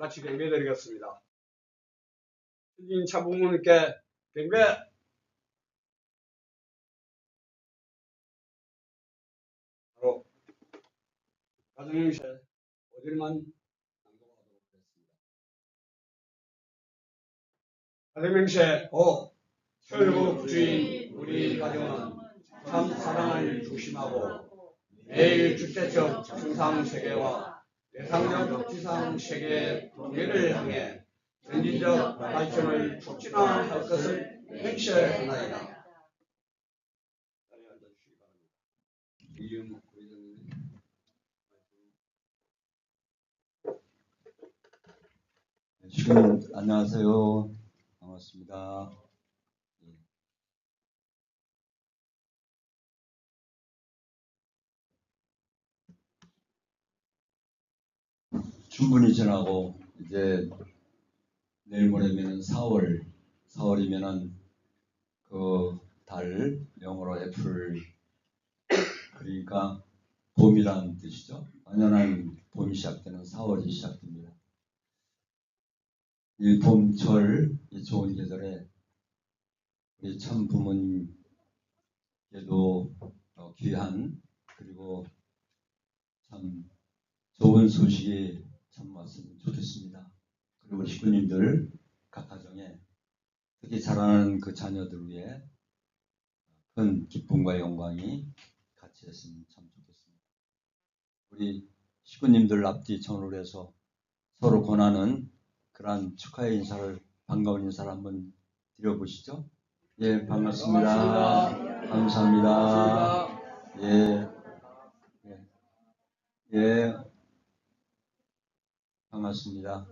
같이 경배드리겠습니다. 신진 차부모님께 경배. 바로 가정명세 어딜만 낭독하도록 하겠습니다. 가정명세 5. 철국 주인 우리 가정은 참 사랑을 조심하고 매일 주체적 정상세계와 대상적 지상세계의 통일을 향해 전진적 발전을 촉진할 것을 맹세하나이다. 자리에 앉아주시기 바랍니다. 이윤 부회장님. 시군 안녕하세요. 반갑습니다. 충분히 지나고 이제 내일 모레면은 4월이면은 그 달 영어로 애플 그러니까 봄이라는 뜻이죠. 완연한 봄이 시작되는 4월이 시작됩니다. 이 봄철 이 좋은 계절에 우리 참 부모님께도 귀한 그리고 참 좋은 소식이 참 왔으면 좋겠습니다. 그리고 우리 식구님들 각 가정에 특히 자라는 그 자녀들 위해 큰 기쁨과 영광이 같이 했으면 참 좋겠습니다. 우리 식구님들 앞뒤 전후를 해서 서로 권하는 그러한 축하의 인사를 반가운 인사를 한번 드려보시죠. 예, 반갑습니다. 감사합니다. 예, 반갑습니다.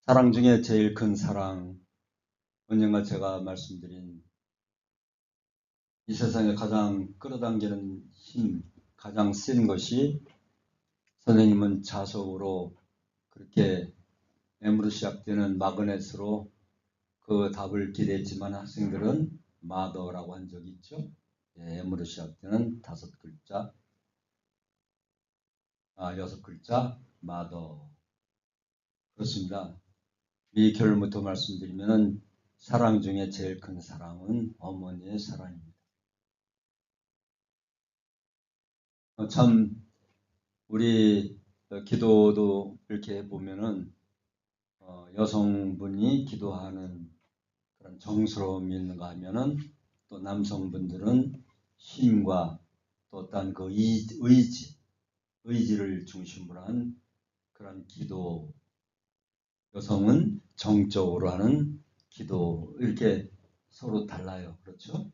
사랑 중에 제일 큰 사랑, 언젠가 제가 말씀드린 이 세상에 가장 끌어당기는 힘, 가장 센 것이 선생님은 자석으로 그렇게 M으로 시작되는 마그넷으로 그 답을 기대했지만 학생들은 마더라고 한 적이 있죠. 예, M으로 시작되는 5글자, 6글자 마더. 그렇습니다. 이 결론부터 말씀드리면 사랑 중에 제일 큰 사랑은 어머니의 사랑입니다. 참 우리 기도도 이렇게 해보면은 여성분이 기도하는 그런 정스러움이 있는가 하면은 또 남성분들은 힘과 또 어떤 그 의지를 중심으로 한 그런 기도, 여성은 정적으로 하는 기도, 이렇게 서로 달라요. 그렇죠?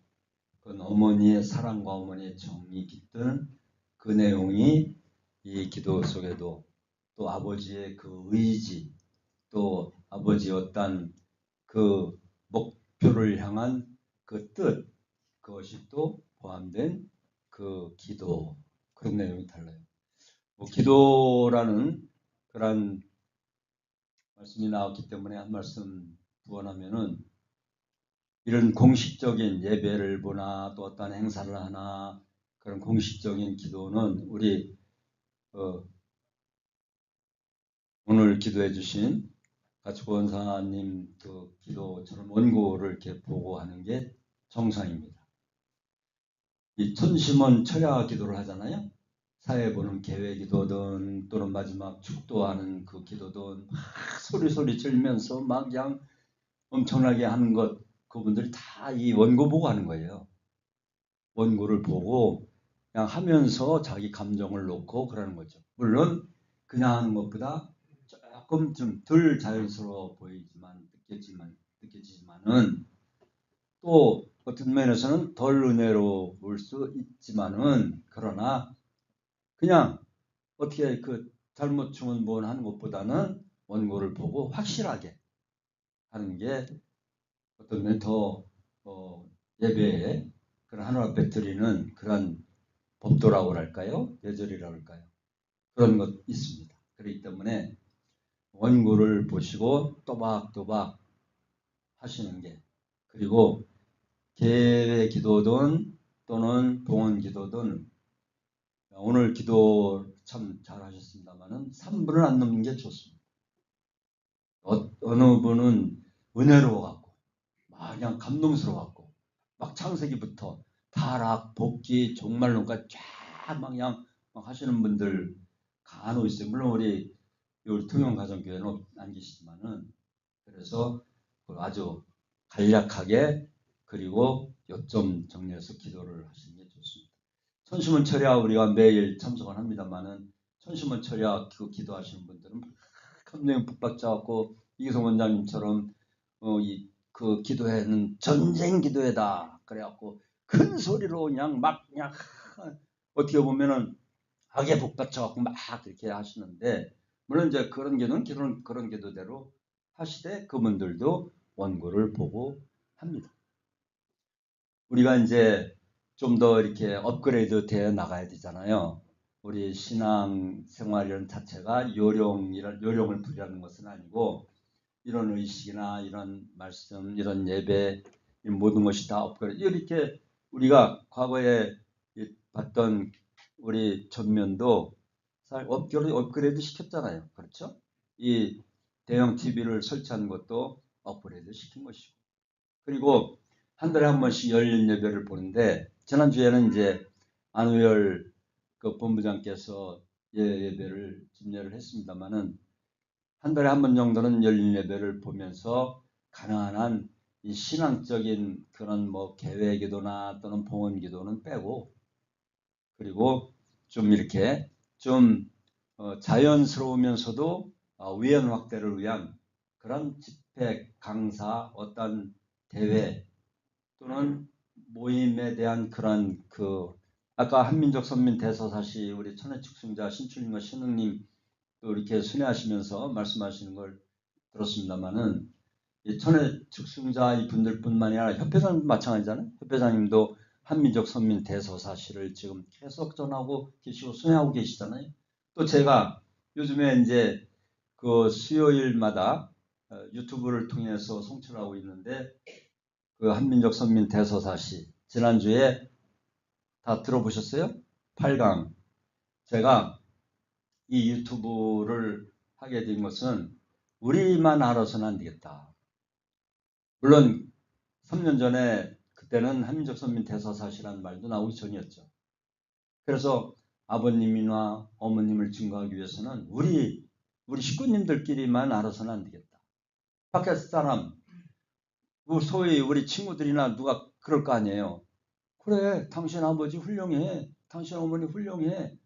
그건 어머니의 사랑과 어머니의 정이 깃든 그 내용이 이 기도 속에도 또 아버지의 그 의지, 또 아버지의 어떤 그 목표를 향한 그 뜻, 그것이 또 포함된 그 기도, 그런 내용이 달라요. 기도라는 그런 말씀이 나왔기 때문에 한 말씀 부원하면은 이런 공식적인 예배를 보나 또 어떤 행사를 하나 그런 공식적인 기도는 우리 오늘 기도해 주신 가축원사님 그 기도처럼 원고를 이렇게 보고 하는 게 정상입니다. 이 천심원 철야 기도를 하잖아요. 사회 보는 계회 기도든 또는 마지막 축도하는 그 기도든 막 소리 질면서 막 그냥 엄청나게 하는 것, 그분들이 다 이 원고 보고 하는 거예요. 원고를 보고 그냥 하면서 자기 감정을 놓고 그러는 거죠. 물론 그냥 하는 것보다 조금 좀 덜 자연스러워 보이지만 느껴지지만은 또 어떤 면에서는 덜 은혜로울 수 있지만은 그러나 그냥 어떻게 그 잘못 주문본 하는 것보다는 원고를 보고 확실하게 하는 게 어떤 면에 더 예배에 그런 하나님 앞에 드리는 그런 법도라고 할까요? 예절이라고 할까요? 그런 것 있습니다. 그렇기 때문에 원고를 보시고 또박또박 하시는 게, 그리고 계회 기도든 또는 봉헌 기도든 오늘 기도 참 잘하셨습니다만은 3분을 안 넘는 게 좋습니다. 어느 분은 은혜로워갖고 막 그냥 감동스러워갖고 막 창세기부터 타락, 복귀, 종말론까지 쫙 그냥 막 하시는 분들 간혹 있어요. 물론 우리 통영가정교회는 안 계시지만은 그래서 아주 간략하게 그리고 요점 정리해서 기도를 하시는 게 좋습니다. 천시문철야 우리가 매일 참석을 합니다만은 천시문철야 그 기도하시는 분들은 감정에 북받쳐갖고 이기성 원장님처럼 그 기도회는 전쟁 기도회다 그래갖고 큰 소리로 그냥 어떻게 보면은 악에 북받쳐갖고 막 이렇게 하시는데 물론 이제 그런 기도는 그런 기도대로 하시되 그분들도 원고를 보고 합니다. 우리가 이제 좀 더 이렇게 업그레이드 되어 나가야 되잖아요. 우리 신앙 생활이라는 자체가 요령을 부리라는 것은 아니고 이런 의식이나 이런 말씀, 이런 예배, 이 모든 것이 다 업그레이드. 이렇게 우리가 과거에 봤던 우리 전면도 업그레이드 시켰잖아요. 그렇죠? 이 대형 TV를 설치한 것도 업그레이드 시킨 것이고. 그리고 한 달에 한 번씩 열린 예배를 보는데 지난주에는 이제 안우열 그 본부장께서 예배를 집례를 했습니다마는 한 달에 한 번 정도는 열린 예배를 보면서 가능한 이 신앙적인 그런 뭐 개회 기도나 또는 봉헌 기도는 빼고 그리고 좀 이렇게 좀 자연스러우면서도 위원 확대를 위한 그런 집회, 강사, 어떤 대회 또는 모임에 대한 그런 아까 한민족 선민 대서사시 우리 천혜측승자 신출님과 신흥님 또 이렇게 순회하시면서 말씀하시는 걸 들었습니다만은 이 천혜측승자 이 분들뿐만이 아니라 협회장님도 마찬가지잖아요. 협회장님도 한민족 선민 대서사시를 지금 계속 전하고 계시고 순회하고 계시잖아요. 또 제가 요즘에 이제 그 수요일마다 유튜브를 통해서 송출하고 있는데 그 한민족 선민 대서사시 지난주에 다 들어보셨어요? 8강. 제가 이 유튜브를 하게 된 것은 우리만 알아서는 안 되겠다. 물론 3년 전에 그때는 한민족 선민 대서사시라는 말도 나오기 전이었죠. 그래서 아버님이나 어머님을 증거하기 위해서는 우리 식구님들끼리만 알아서는 안 되겠다. 밖에 사람, 소위 우리 친구들이나 누가 그럴 거 아니에요. 그래, 당신 아버지 훌륭해. 당신 어머니 훌륭해.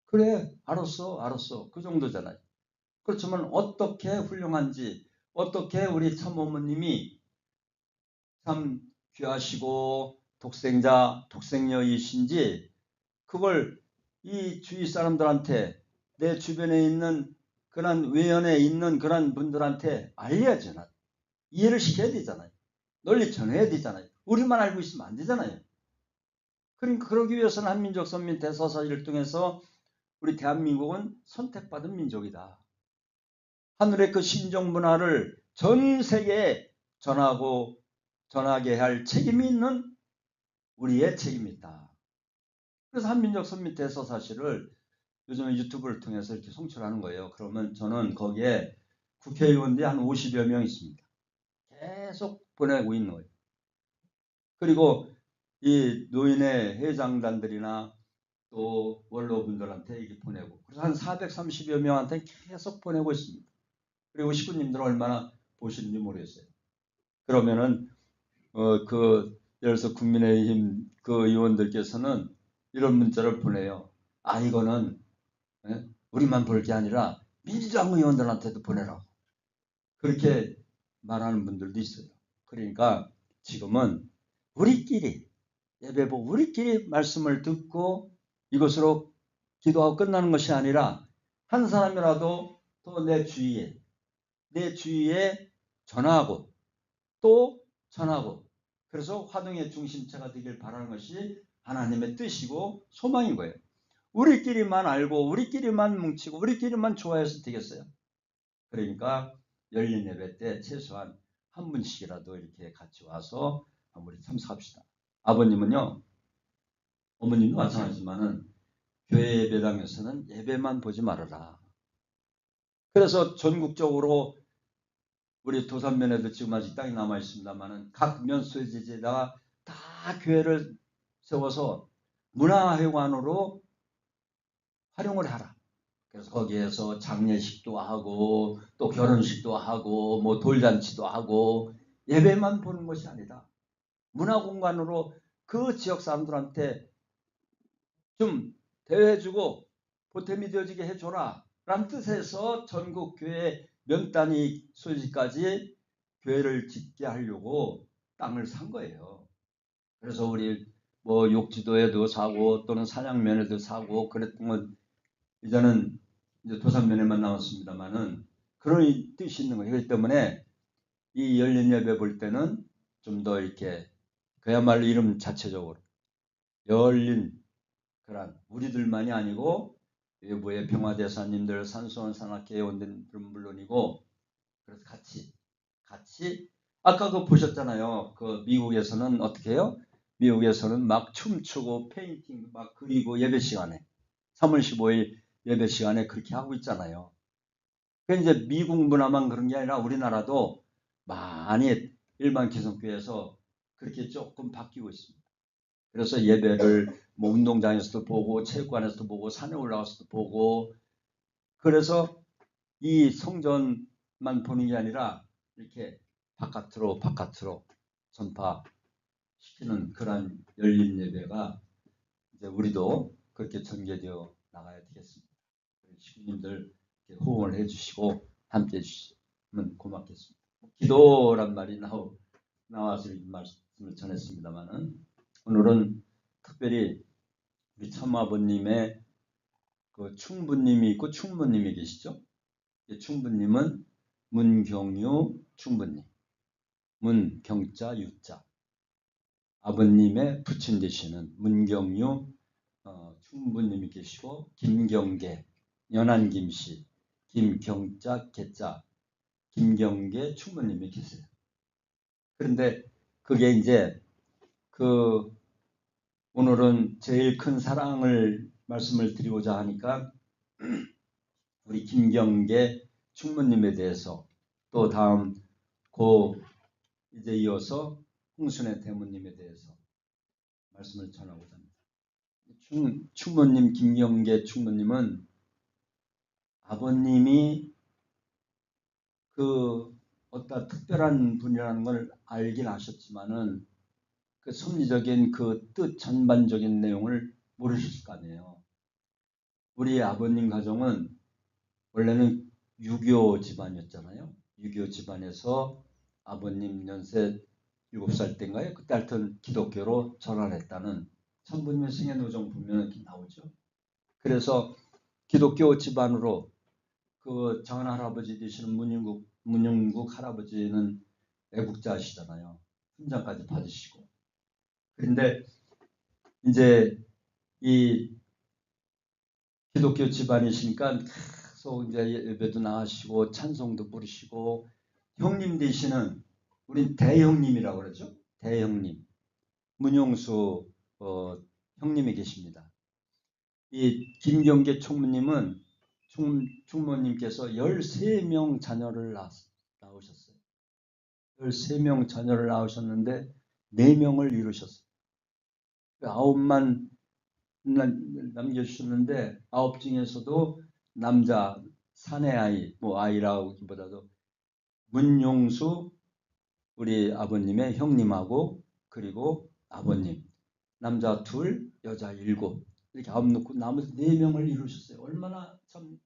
그래, 알았어. 그 정도잖아요. 그렇지만 어떻게 훌륭한지, 어떻게 우리 참어머님이 참 귀하시고 독생녀이신지 그걸 이 주위 사람들한테 내 주변에 있는 그런 외연에 있는 그런 분들한테 알려야죠. 이해를 시켜야 되잖아요. 널리 전해야 되잖아요. 우리만 알고 있으면 안 되잖아요. 그러니까 그러기 위해서는 한민족 선민 대서사시를 통해서 우리 대한민국은 선택받은 민족이다. 하늘의 그 신종 문화를 전 세계에 전하게 할 책임이 있는 우리의 책임이 있다. 그래서 한민족 선민 대서사시를 요즘에 유튜브를 통해서 이렇게 송출하는 거예요. 그러면 저는 거기에 국회의원들이 한 50여 명 있습니다. 계속 보내고 있는 거예요. 그리고 이 노인의 회장단들이나 또 원로분들한테 이렇게 보내고 그래서 한 430여 명한테 계속 보내고 있습니다. 그리고 식구님들은 얼마나 보시는지 모르겠어요. 그러면은 예를 들어서 국민의힘 그 의원들께서는 이런 문자를 보내요. 이거는 우리만 볼 게 아니라 민주당 의원들한테도 보내라고 그렇게 말하는 분들도 있어요. 그러니까 지금은 우리끼리 예배보고 우리끼리 말씀을 듣고 이것으로 기도하고 끝나는 것이 아니라 한 사람이라도 또 내 주위에 전하고 또 전하고 그래서 화동의 중심체가 되길 바라는 것이 하나님의 뜻이고 소망인 거예요. 우리끼리만 알고 우리끼리만 뭉치고 우리끼리만 좋아해서 되겠어요? 그러니까 열린 예배 때 최소한 한 분씩이라도 이렇게 같이 와서 우리 참석합시다. 아버님은요, 어머님도 마찬가지지만은 교회 예배당에서는 예배만 보지 말아라. 그래서 전국적으로 우리 도산면에도 지금 아직 땅이 남아 있습니다만은 각 면소지지에다가 다 교회를 세워서 문화회관으로 활용을 하라. 그래서 거기에서 장례식도 하고 또 결혼식도 하고 뭐 돌잔치도 하고 예배만 보는 것이 아니다. 문화공간으로 그 지역 사람들한테 좀 대우해주고 보탬이 되어지게 해줘라 라는 뜻에서 전국 교회 명 단위 소지까지 교회를 짓게 하려고 땅을 산 거예요. 그래서 우리 뭐 욕지도에도 사고 또는 산양면에도 사고 그랬던 건 이제는 이제 도산면에만 나왔습니다만은 그런 뜻이 있는 거예요. 그렇기 때문에 이 열린 예배 볼 때는 좀 더 이렇게 그야말로 이름 자체적으로 열린 그런 우리들만이 아니고 외부의 평화대사님들, 산수원 산악회 원들은 물론이고 그래서 같이 아까 그 보셨잖아요. 그 미국에서는 어떻게 해요? 미국에서는 막 춤추고 페인팅 막 그리고 예배 시간에 3월 15일 예배 시간에 그렇게 하고 있잖아요. 그 이제 미국 문화만 그런 게 아니라 우리나라도 많이 일반 기성교회에서 그렇게 조금 바뀌고 있습니다. 그래서 예배를 뭐 운동장에서도 보고 체육관에서도 보고 산에 올라가서도 보고 그래서 이 성전만 보는 게 아니라 이렇게 바깥으로 전파시키는 그런 열린 예배가 이제 우리도 그렇게 전개되어 나가야 되겠습니다. 시민님들 호응을 해주시고 함께 해주시면 고맙겠습니다. 기도란 말이 나와서 말씀을 전했습니다만은 오늘은 특별히 우리 참아버님의 그 충부님이 있고 충부님이 계시죠. 충부님은 문경유 충부님, 문경자 유자, 아버님의 부친 되시는 문경유 충부님이 계시고 김경계, 연안김씨, 김경자 개자, 김경계 충부님이 계세요. 그런데 그게 이제 그 오늘은 제일 큰 사랑을 말씀을 드리고자 하니까 우리 김경계 충무님에 대해서 또 다음 이제 이어서 홍순의 대모님에 대해서 말씀을 전하고자 합니다. 충무님 김경계 충무님은 아버님이 그 어떤 특별한 분이라는 걸 알긴 하셨지만은 그 섭리적인 그 뜻 전반적인 내용을 모르셨을 거 아니에요. 우리 아버님 가정은 원래는 유교 집안이었잖아요. 유교 집안에서 아버님 연세 7살 때인가요? 그때 하여튼 기독교로 전환했다는 성부님의 승해노정 보면 이렇게 나오죠. 그래서 기독교 집안으로 그 전할아버지 되시는 문영국 할아버지는 애국자시잖아요. 훈장까지 받으시고. 그런데 이제 이 기독교 집안이시니까 계속 이제 예배도 나가시고 찬송도 부르시고 형님 되시는 우리 대형님이라고 그러죠. 대형님 문용수 형님이 계십니다. 이 김경계 총무님은 총무님께서 13명 자녀를 낳으셨어요. 13명 자녀를 낳으셨는데 4명을 이루셨어요. 9만 남겨주셨는데 9 중에서도 남자 사내 아이, 뭐 아이라고 하기보다도 문용수 우리 아버님의 형님하고 그리고 아버님 남자 2, 여자 7 이렇게 9 놓고 나머지 4명을 이루셨어요. 얼마나 참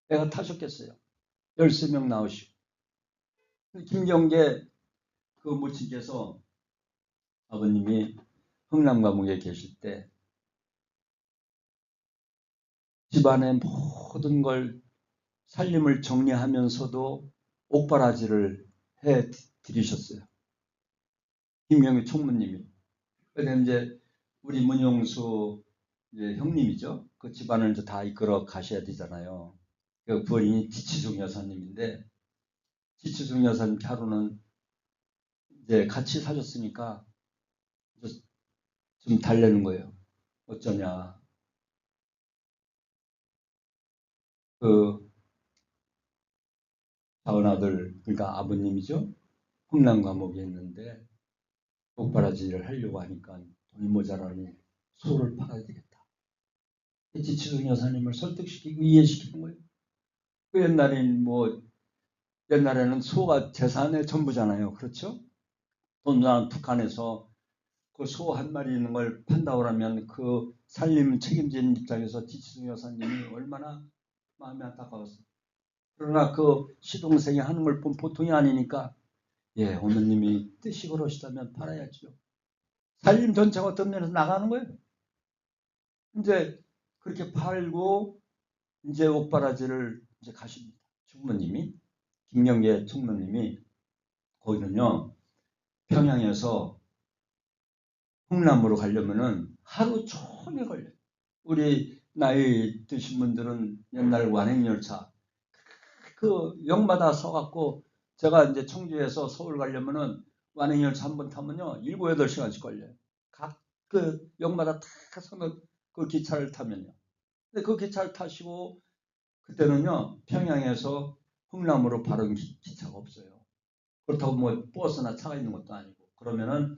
애가 타셨겠어요. 13명 나오시고 김경계 그母亲께서 아버님이 흥남 감옥에 계실 때 집안의 모든 걸 살림을 정리하면서도 옥바라지를 해 드리셨어요. 김경희 총무님이. 그다음에 이제 우리 문용수 이제 형님이죠. 그 집안을 이제 다 이끌어 가셔야 되잖아요. 그 부인이 지치숙 여사님인데 지치숙 여사님 하루는 이제 같이 사셨으니까 좀 달래는 거예요. 어쩌냐. 그 작은 아들, 그러니까 아버님이죠. 흥남 감옥에 있는데 옥바라지를 하려고 하니까 돈이 모자라니 소를 팔아야 되겠다. 지치성 여사님을 설득시키고 이해시키는 거예요. 그 옛날에는 소가 재산의 전부잖아요. 그렇죠? 돈난 북한에서 그 소 한 마리 있는 걸 판다고 하면 그 살림 책임진 입장에서 지치성 여사님이 얼마나 마음이 안타까웠어요. 그러나 그 시동생이 하는 걸 보면 보통이 아니니까 어머님이 뜻이 그러시다면 팔아야죠. 살림 전체가 어떤 면에서 나가는 거예요. 이제 그렇게 팔고 이제 옥바라지를 이제 가십니다. 충무님이 김명계 충무님이 거기는요 평양에서 흥남으로 가려면은 하루 종일 걸려요. 우리 나이 드신 분들은 옛날 완행열차 그 역마다 서갖고 제가 이제 청주에서 서울 가려면은 완행열차 한 번 타면요 7, 8시간씩 걸려요. 각 그 역마다 다 서는 그 기차를 타면요. 근데 그 기차를 타시고 그때는요 평양에서 흥남으로 바른 기차가 없어요. 그렇다고 뭐 버스나 차가 있는 것도 아니고 그러면은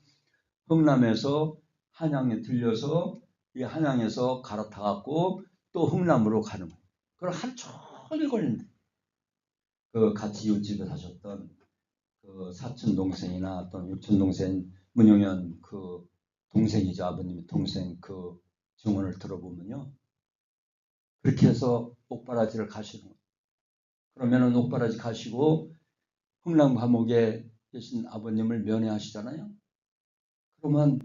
흥남에서 한양에 들려서 이 한양에서 갈아타갖고 또 흥남으로 가는 거예요. 그걸 하루 종일 걸린대. 그 같이 이웃집에 사셨던 그 사촌 동생이나 또는 육촌 동생 문용현 그 동생이죠. 아버님의 동생 그 증언을 들어보면요. 그렇게 해서 옥바라지를 가시는 거예요. 그러면은 옥바라지 가시고 흥남 감옥에 계신 아버님을 면회하시잖아요. 그러면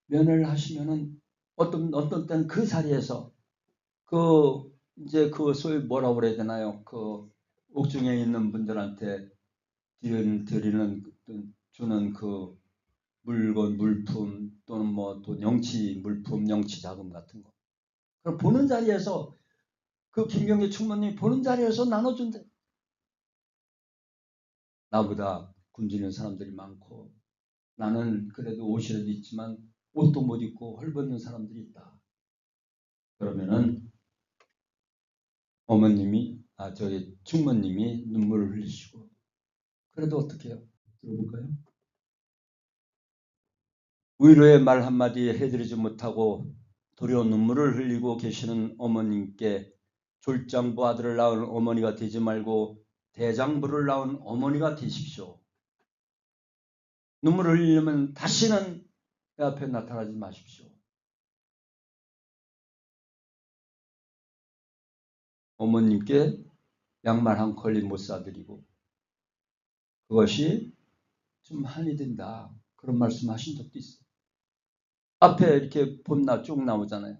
면회를 하시면은 어떤 때는 그 자리에서 그 이제 그 소위 뭐라고 그래야 되나요? 그 옥중에 있는 분들한테 주는 그 물건, 물품 또는 뭐 또 영치 물품, 영치 자금 같은 거. 그걸 보는 자리에서 그 김경계 충무님이 보는 자리에서 나눠준대. 나보다 굶주리는 사람들이 많고 나는 그래도 옷이라도 있지만 옷도 못 입고 헐벗는 사람들이 있다. 그러면은 저희 충무님이 눈물을 흘리시고 그래도 어떻게 해요? 들어볼까요? 위로의 말 한마디 해드리지 못하고 도리어 눈물을 흘리고 계시는 어머님께 졸장부 아들을 낳은 어머니가 되지 말고 대장부를 낳은 어머니가 되십시오. 눈물을 흘리면 다시는 내 앞에 나타나지 마십시오. 어머님께 양말 한 컬리 못 사드리고 그것이 좀 한이 된다. 그런 말씀하신 적도 있어요. 앞에 이렇게 봄나 쭉 나오잖아요.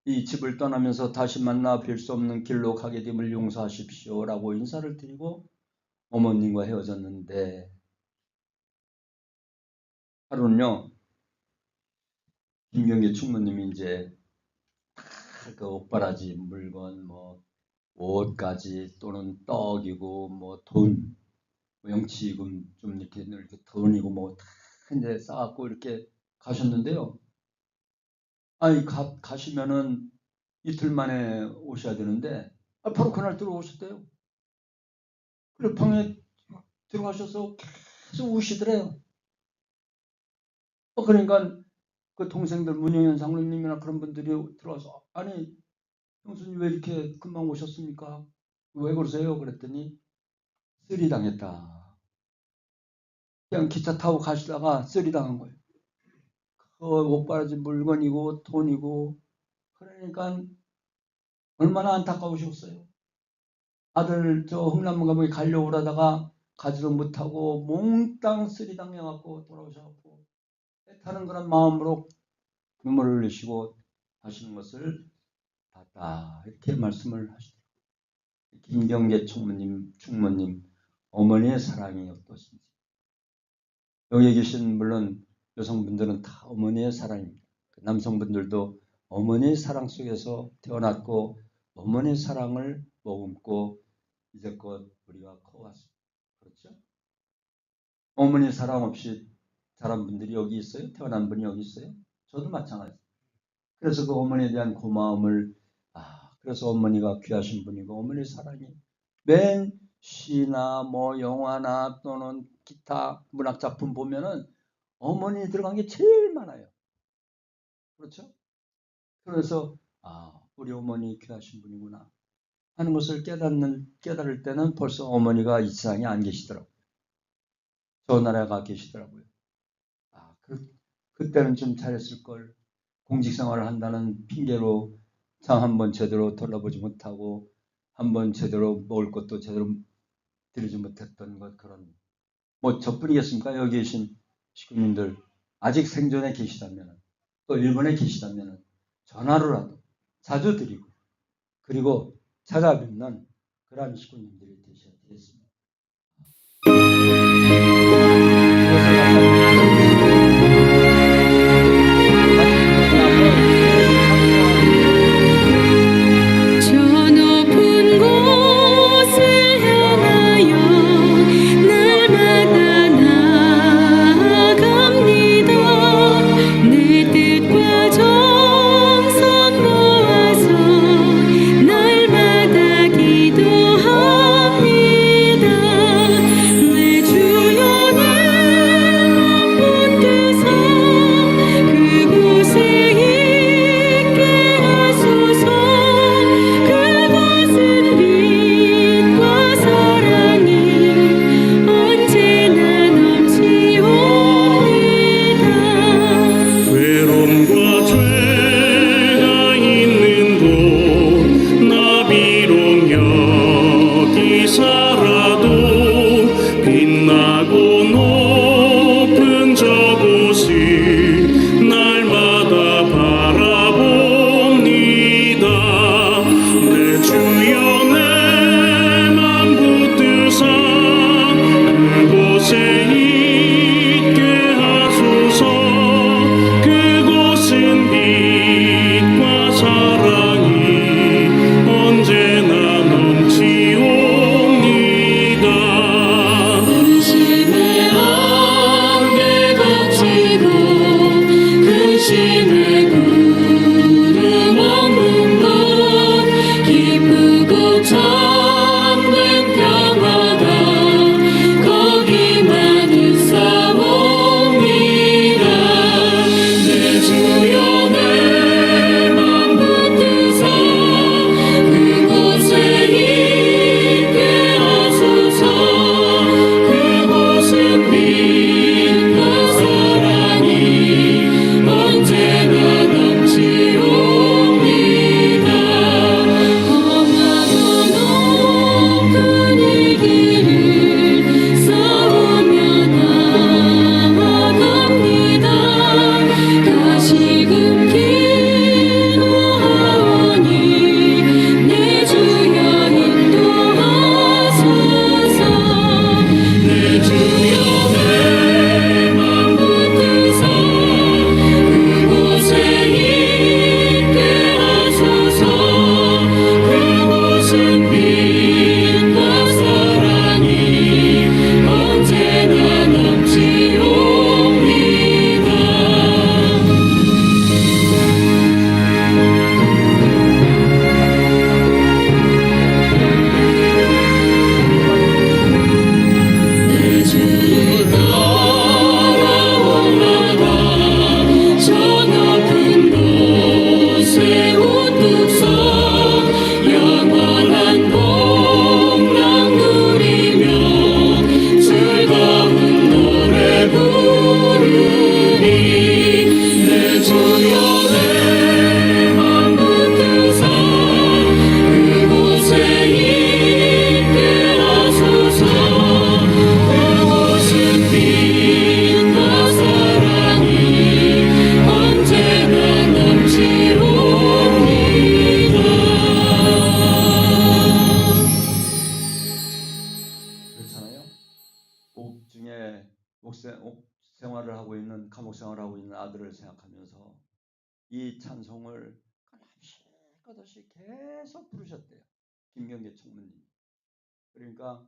이 집을 떠나면서 다시 만나 뵐 수 없는 길로 가게 됨을 용서하십시오. 라고 인사를 드리고 어머님과 헤어졌는데 하루는요. 김경계 충무님이 이제 그 옥바라지 물건 뭐 옷까지 또는 떡이고 뭐 돈 영치금 좀 이렇게 돈이고 뭐 다 이제 쌓았고 이렇게 가셨는데요. 아니 가시면은 이틀 만에 오셔야 되는데 바로 그날 들어오셨대요. 그래 방에 들어가셔서 계속 우시더래요. 그러니까 그 동생들 문영현 장로님이나 그런 분들이 들어와서 아니 형수님 왜 이렇게 금방 오셨습니까? 왜 그러세요? 그랬더니 쓰리 당했다. 그냥 기차 타고 가시다가 쓰리 당한 거예요. 그 옥바라지 물건이고 돈이고 그러니까 얼마나 안타까우셨어요. 아들 저 흥남 감옥에 가려고 그러다가 가지도 못하고 몽땅 쓰리 당해갖고 돌아오셔갖고 애타는 그런 마음으로 눈물을 흘리시고 하시는 것을 봤다. 이렇게 말씀을 하시더라고요. 김경계 충무님 어머니의 사랑이 어떠신지. 여기 계신 물론 여성분들은 다 어머니의 사랑입니다. 남성분들도 어머니의 사랑 속에서 태어났고 어머니의 사랑을 머금고 이제껏 우리가 커왔습니다. 그렇죠? 어머니 사랑 없이 자란 분들이 여기 있어요? 태어난 분이 여기 있어요? 저도 마찬가지입니다. 그래서 그 어머니에 대한 고마움을 그래서 어머니가 귀하신 분이고 어머니 사랑이 맨 시나 뭐 영화나 또는 기타 문학 작품 보면은 어머니 들어간 게 제일 많아요. 그렇죠? 그래서 우리 어머니 귀하신 분이구나 하는 것을 깨달을 때는 벌써 어머니가 이 세상에 안 계시더라고요. 저 나라에 가 계시더라고요. 그때는 좀 잘했을 걸. 공직생활을 한다는 핑계로 참 한번 제대로 돌아보지 못하고 한번 제대로 먹을 것도 제대로 드리지 못했던 것 그런 뭐 저뿐이겠습니까? 여기 계신 식구님들 아직 생존에 계시다면 또 일본에 계시다면 전화로라도 자주 드리고 그리고 찾아뵙는 그러한 식구님들이 되셔야 되겠습니다. 저 높은 곳을 향하여 날마다 나아갑니다. 내 뜻과 정성 모아서 날마다 기도합니다. 내 주여 내 맘 붙드사 그곳에 있게 하소서. 그곳은 빛과 사랑이 언제나 넘치옵니다. 외로움과 죄가 있는 곳 나 비록 여기 살아도 빛나고 높은 저곳을 날마다 바라봅니다. 내 주여 내 맘 붙드사 그곳에 있게 하소서. 그곳은 빛과 사랑이 언제나 넘치옵니다. 근심의 안개 걷히고 근심의 구름 없는 곳 기쁘고 참된 평화가 거기만 있사옵니다. 내 주여 내 맘 붙드사 그곳에 있게 하소서. 그곳은 빛과 사랑이 언제나 넘치옵니다. 험하고 높은 이 길을 싸우며 나아갑니다. 다시금 기도하오니 내 주여 인도하소서. 내 주여 내 맘 붙드사 그곳에 있게 하소서. 그곳은 빛과 사랑이 언제나 넘치옵니다. 내 주를 따라 올라가 저 높은 곳에 우뚝 서 영원한 복락 누리며 즐거운 노래 부르리. 내 주여 내 맘 붙드사 그곳에 있게 하소서. 그곳은 빛과 사랑이 언제나 넘치옵니다. 그렇잖아요. 옥 중에 옥 생활을 하고 있는 감옥 생활을 하고 있는 아들을 생각하면서 이 찬송을 끝없이 계속 부르셨대요. 김경계 총무님. 그러니까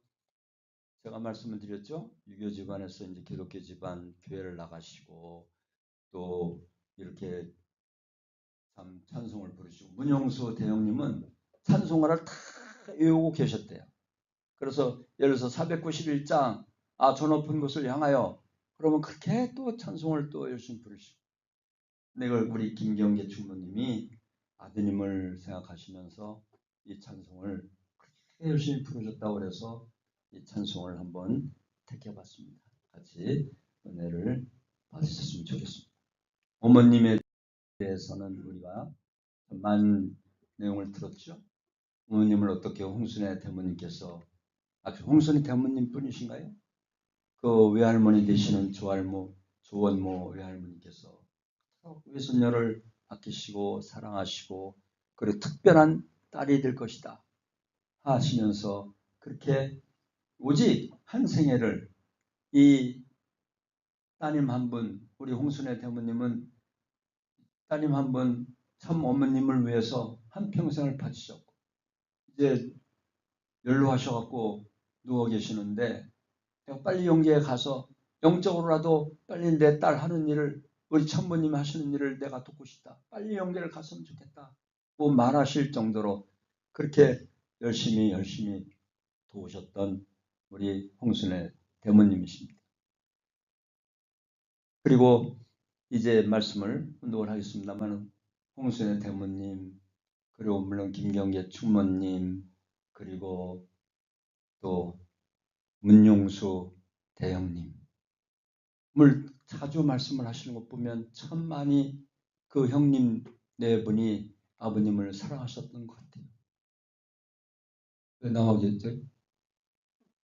제가 말씀을 드렸죠. 유교 집안에서 이제 기독교 집안 교회를 나가시고 또 이렇게 참 찬송을 부르시고 문용수 대형님은 찬송가를 다 외우고 계셨대요. 그래서 예를 들어서 491장 저 높은 곳을 향하여 그러면 그렇게 또 찬송을 또 열심히 부르시고 이걸 우리 김경계 충모님이 아드님을 생각하시면서 이 찬송을 그렇게 열심히 부르셨다고 그래서 이 찬송을 한번 택해봤습니다. 같이 은혜를 받으셨으면 좋겠습니다. 어머님에 대해서는 우리가 많은 내용을 들었죠. 어머님을 어떻게 홍순애 대모님께서 홍순애 대모님 뿐이신가요? 그 외할머니 되시는 조원모 외할머니께서 외손녀를 아끼시고 사랑하시고 그리고 특별한 딸이 될 것이다 하시면서 그렇게 오직 한 생애를 이 따님 한 분, 우리 홍순애 대모님은 따님 한 분 참 어머님을 위해서 한평생을 바치셨고 이제 연로하셔갖고 누워 계시는데 내가 빨리 영계에 가서 영적으로라도 빨리 내 딸 하는 일을 우리 천모님 하시는 일을 내가 돕고 싶다. 빨리 영계를 갔으면 좋겠다. 뭐 말하실 정도로 그렇게 열심히 도우셨던 우리 홍순애 대모님이십니다. 그리고 이제 말씀을 운동을 하겠습니다만 홍순애 대모님 그리고 물론 김경계 충모님 그리고 또 문용수 대형님을 자주 말씀을 하시는 것 보면 참 많이 그 형님 네 분이 아버님을 사랑하셨던 것 같아요. 왜 나오겠죠?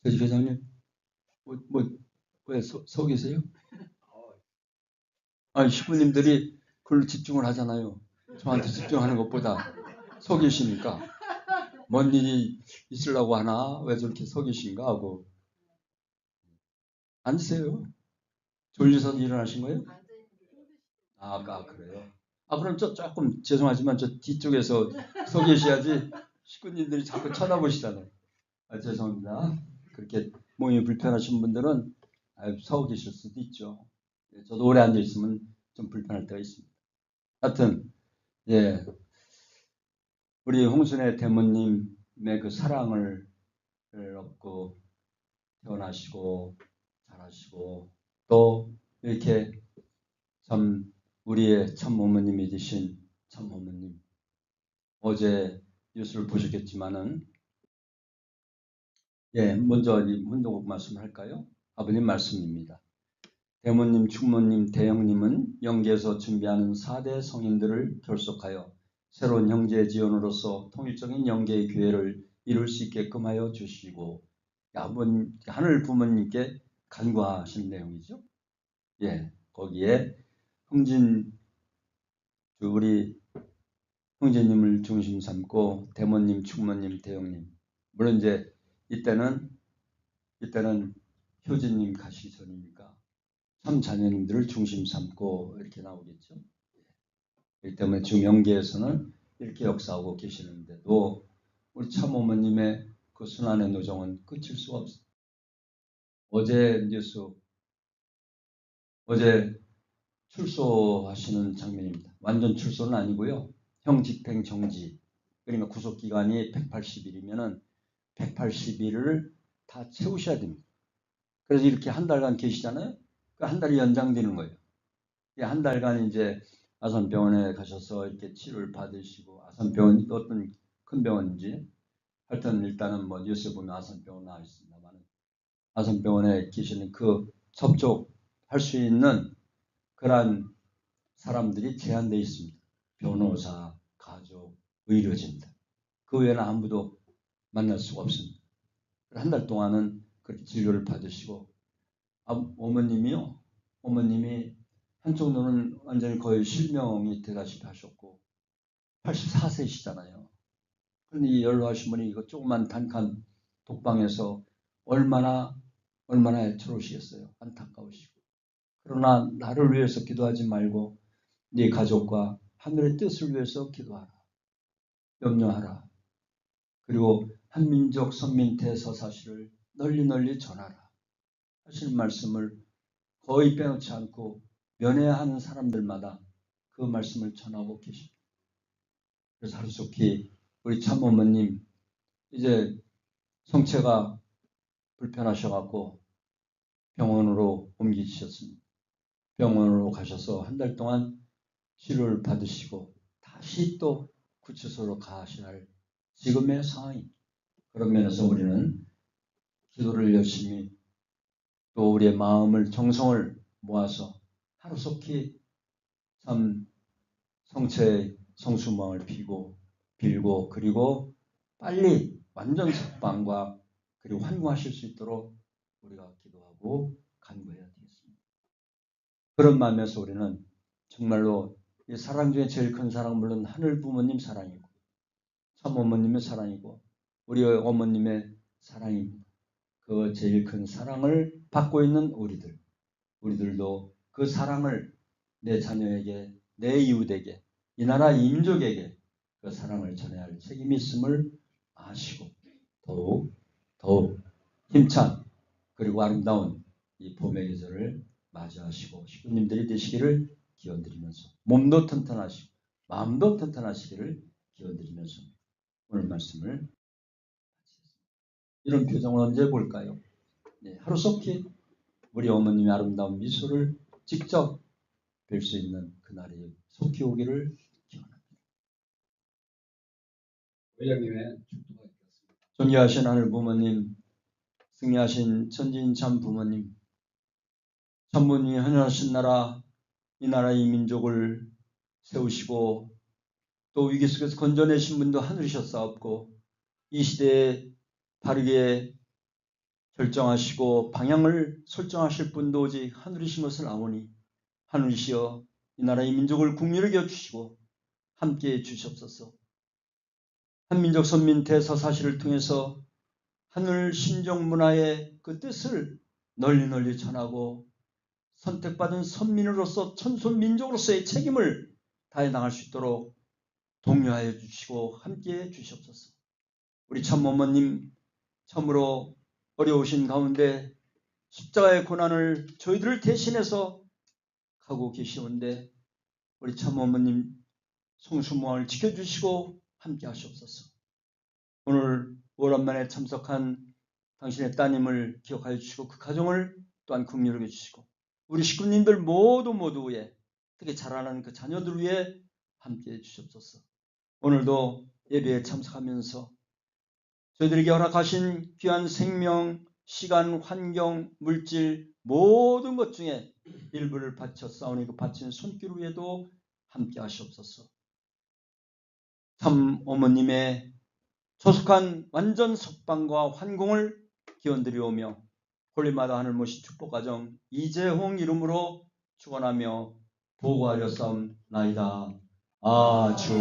저희 회장님 왜 서 계세요? 식구님들이 그걸로 집중을 하잖아요. 저한테 집중하는 것보다 서 계시니까 뭔 일이 있으려고 하나 왜 저렇게 서 계신가 하고 앉으세요. 졸려서 일어나신 거예요? 그래요? 그럼 조금 죄송하지만 저 뒤쪽에서 서 계셔야지 식구님들이 자꾸 쳐다보시잖아요. 죄송합니다. 그렇게 몸이 불편하신 분들은 서 계실 수도 있죠. 저도 오래 앉아 있으면 좀 불편할 때가 있습니다. 하여튼 우리 홍순애 대모님의 그 사랑을 얻고 태어나시고 자라시고 또 이렇게 참 우리의 참 어머님이 되신 참 어머님 어제 뉴스를 보셨겠지만은 먼저 훈독 말씀을 할까요? 아버님 말씀입니다. 대모님, 충모님, 대형님은 영계에서 준비하는 4대 성인들을 결속하여 새로운 형제 지원으로서 통일적인 영계의 교회를 이룰 수 있게끔 하여 주시고 하늘 부모님께 간구하신 내용이죠. 거기에 우리 형제님을 중심 삼고 대모님, 충모님, 대형님 물론 이제 이때는 효진님 가시기 전이니까 참 자녀님들을 중심 삼고 이렇게 나오겠죠. 그렇기 때문에 지금 영계에서는 이렇게 역사하고 계시는데도 우리 참 어머님의 그 순환의 노정은 끝일 수가 없어요. 어제 뉴스 출소하시는 장면입니다. 완전 출소는 아니고요. 형 집행 정지 그러니까 구속기간이 180일이면은 180일을 다 채우셔야 됩니다. 그래서 이렇게 한 달간 계시잖아요. 그 한 달이 연장되는 거예요. 한 달간 이제 아산병원에 가셔서 이렇게 치료를 받으시고 아산병원이 어떤 큰 병원인지 하여튼 일단은 뭐 뉴스에 보면 아산병원 나와 있습니다만 아산병원에 계시는 그 접촉할 수 있는 그러한 사람들이 제한되어 있습니다. 변호사, 가족, 의료진들. 그 외에는 아무도 만날 수가 없습니다. 한 달 동안은 그렇게 진료를 받으시고 어머님이 한쪽 눈은 완전히 거의 실명이 되다시피 하셨고 84세시잖아요. 그런데 이 연로하신 분이 이거 조그만 단칸 독방에서 얼마나 애처로우시겠어요. 안타까우시고. 그러나 나를 위해서 기도하지 말고 네 가족과 하늘의 뜻을 위해서 기도하라. 염려하라. 그리고 한민족 선민 대서사시를 널리 전하라. 하시는 말씀을 거의 빼놓지 않고 면회하는 사람들마다 그 말씀을 전하고 계십니다. 그래서 하루속히 우리 참어머님 이제 성체가 불편하셔갖고 병원으로 옮기셨습니다. 병원으로 가셔서 한 달 동안 치료를 받으시고 다시 또 구치소로 가셔야 할 지금의 상황입니다. 그런 면에서 우리는 기도를 열심히 또 우리의 마음을 정성을 모아서 하루속히 참 성체의 성수망을 빌고 그리고 빨리 완전 석방과 그리고 환구하실 수 있도록 우리가 기도하고 간구해야 되겠습니다. 그런 마음에서 우리는 정말로 이 사랑 중에 제일 큰 사랑은 물론 하늘 부모님 사랑이고 참 어머님의 사랑이고 우리 어머님의 사랑입니다. 그 제일 큰 사랑을 받고 있는 우리들도 그 사랑을 내 자녀에게, 내 이웃에게, 이 나라 민족에게 그 사랑을 전해야 할 책임이 있음을 아시고 더욱 힘찬 그리고 아름다운 이 봄의 계절을 맞이하시고 식구님들이 되시기를 기원드리면서 몸도 튼튼하시고 마음도 튼튼하시기를 기원드리면서 오늘 말씀을 마치겠습니다. 이런 표정을 언제 볼까요? 네, 하루속히 우리 어머님의 아름다운 미소를 직접 뵐 수 있는 그날이 속히 오기를 기원합니다. 회장님의 축도가 있겠습니다. 존귀하신 하늘 부모님, 승리하신 천진참 부모님, 천분이 헌혈하신 나라, 이 나라의 민족을 세우시고 또 위기 속에서 건져내신 분도 하늘이셨사옵고 이 시대에 바르게 결정하시고 방향을 설정하실 분도 오직 하늘이신 것을 아오니 하늘이시여 이 나라의 민족을 국률하게 해주시고 함께해 주시옵소서. 한민족 선민 대서사시를 통해서 하늘 신정 문화의 그 뜻을 널리 전하고 선택받은 선민으로서 천손민족으로서의 책임을 다해 나갈 수 있도록 독려하여 주시고 함께해 주시옵소서. 우리 참어머님 참으로 어려우신 가운데 십자가의 고난을 저희들을 대신해서 가고 계시는데 우리 참어머님 성수무왕을 지켜주시고 함께 하시옵소서. 오늘 오랜만에 참석한 당신의 따님을 기억하여 주시고 그 가정을 또한 긍휼하게 주시고 우리 식구님들 모두 위에 특히 자라나는 그 자녀들 위에 함께해 주시옵소서. 오늘도 예배에 참석하면서 저희들에게 허락하신 귀한 생명, 시간, 환경, 물질 모든 것 중에 일부를 바쳐 싸우니 그 바친 손길 위에도 함께 하시옵소서. 참 어머님의 조속한 완전 석방과 환공을 기원드리오며 홀리마다 하늘 모신 축복가정 이재홍 이름으로 축원하며 보고하렸사옵나이다. 아주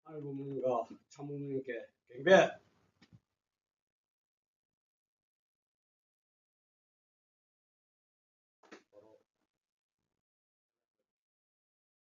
알부모님과 참부모님께 경배.